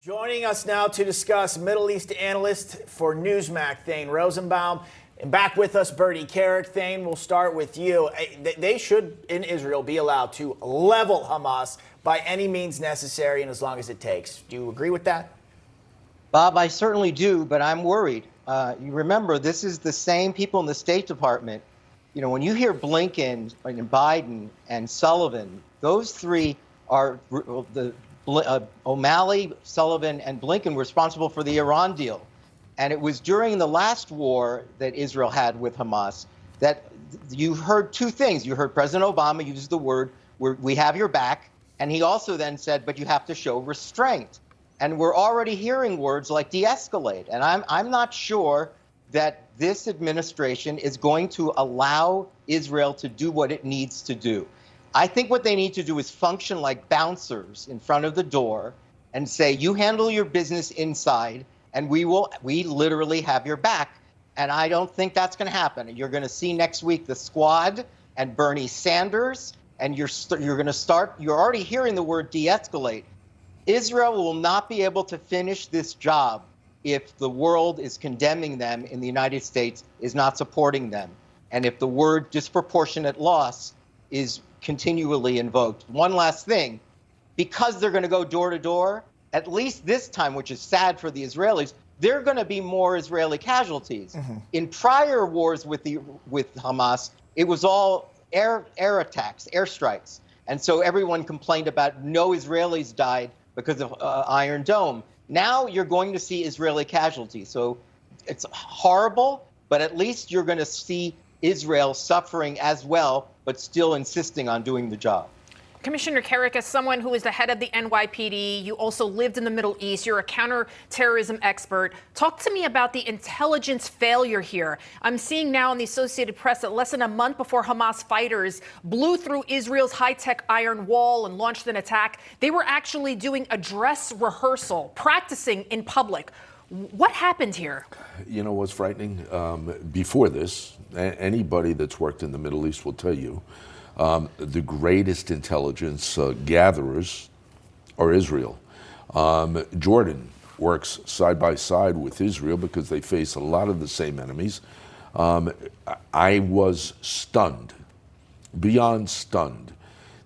Joining us now to discuss Middle East analyst for Newsmax, Thane Rosenbaum. And back with us, Bertie Carrick. Thane, we'll start with you. They should, in Israel, be allowed to level Hamas by any means necessary and as long as it takes. Do you agree with that? Bob, I certainly do, but I'm worried. You remember, this is the same people in the State Department. You know, when you hear Blinken and Biden and Sullivan, those three are O'Malley, Sullivan, and Blinken were responsible for the Iran deal. And it was during the last war that Israel had with Hamas that you heard two things. You heard President Obama use the word, we have your back. And he also then said, but you have to show restraint. And we're already hearing words like de-escalate. And I'm not sure that this administration is going to allow Israel to do what it needs to do. I think what they need to do is function like bouncers in front of the door and say, you handle your business inside and we literally have your back. And I don't think that's going to happen. You're going to see next week the Squad and Bernie Sanders, and you're already hearing the word de-escalate. Israel will not be able to finish this job if the world is condemning them and the United States is not supporting them. And if the word disproportionate loss is continually invoked. One last thing, because they're going to go door to door, at least this time, which is sad for the Israelis, there are going to be more Israeli casualties. Mm-hmm. In prior wars with Hamas, it was all air attacks, airstrikes. And so everyone complained about no Israelis died because of Iron Dome. Now you're going to see Israeli casualties. So it's horrible, but at least you're going to see Israel suffering as well, but still insisting on doing the job. Commissioner Carrick, as someone who is the head of the NYPD, you also lived in the Middle East, you're a counterterrorism expert. Talk to me about the intelligence failure here. I'm seeing now in the Associated Press that less than a month before Hamas fighters blew through Israel's high-tech iron wall and launched an attack, they were actually doing a dress rehearsal, practicing in public. What happened here? You know what's frightening? Before this, anybody that's worked in the Middle East will tell you the greatest intelligence gatherers are Israel. Jordan works side by side with Israel because they face a lot of the same enemies. I was stunned, beyond stunned,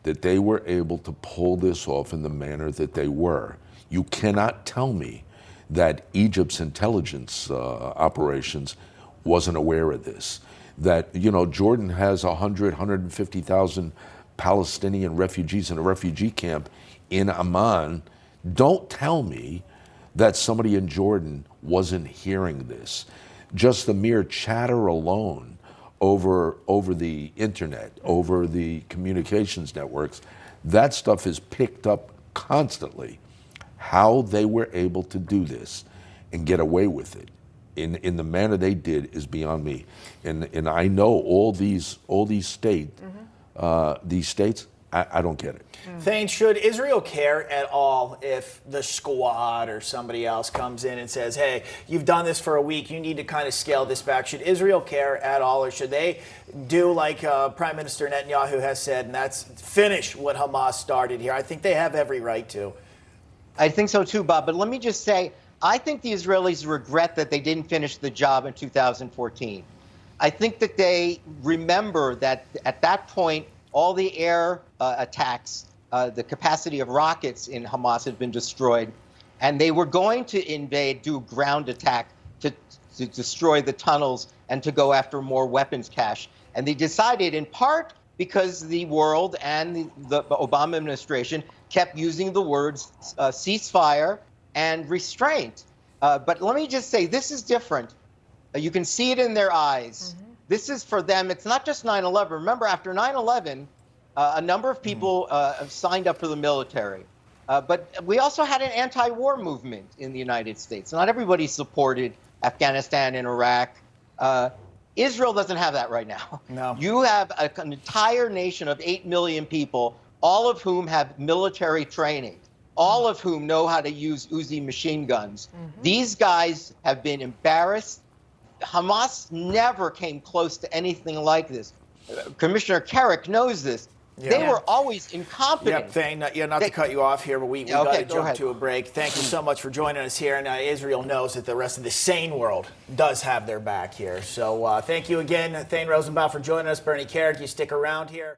that they were able to pull this off in the manner that they were. You cannot tell me that Egypt's intelligence operations wasn't aware of this. That, you know, Jordan has 150,000 Palestinian refugees in a refugee camp in Amman. Don't tell me that somebody in Jordan wasn't hearing this. Just the mere chatter alone over the internet, over the communications networks, that stuff is picked up constantly. How they were able to do this and get away with it in the manner they did is beyond me. And I know all these states, I don't get it. Thane, should Israel care at all if the Squad or somebody else comes in and says, hey, you've done this for a week, you need to kind of scale this back? Should Israel care at all, or should they do like Prime Minister Netanyahu has said, and that's finish what Hamas started here? I think they have every right to. I think so too, Bob. But let me just say, I think the Israelis regret that they didn't finish the job in 2014. I think that they remember that at that point, all the air attacks, the capacity of rockets in Hamas had been destroyed, and they were going to do ground attack to destroy the tunnels and to go after more weapons cache. And they decided, in part because the world and the Obama administration kept using the words ceasefire and restraint. But let me just say, this is different. You can see it in their eyes. Mm-hmm. This is for them. It's not just 9/11. Remember, after 9/11, a number of people signed up for the military. But we also had an anti-war movement in the United States. Not everybody supported Afghanistan and Iraq. Israel doesn't have that right now. No. You have an entire nation of 8 million people, all of whom have military training, all of whom know how to use Uzi machine guns. Mm-hmm. These guys have been embarrassed. Hamas never came close to anything like this. Commissioner Carrick knows this. They were always incompetent. Yep, Thane, not to cut you off here, but we got to jump to a break. Thank you so much for joining us here. And Israel knows that the rest of the sane world does have their back here. So thank you again, Thane Rosenbaum, for joining us. Bernie Carrick, you stick around here.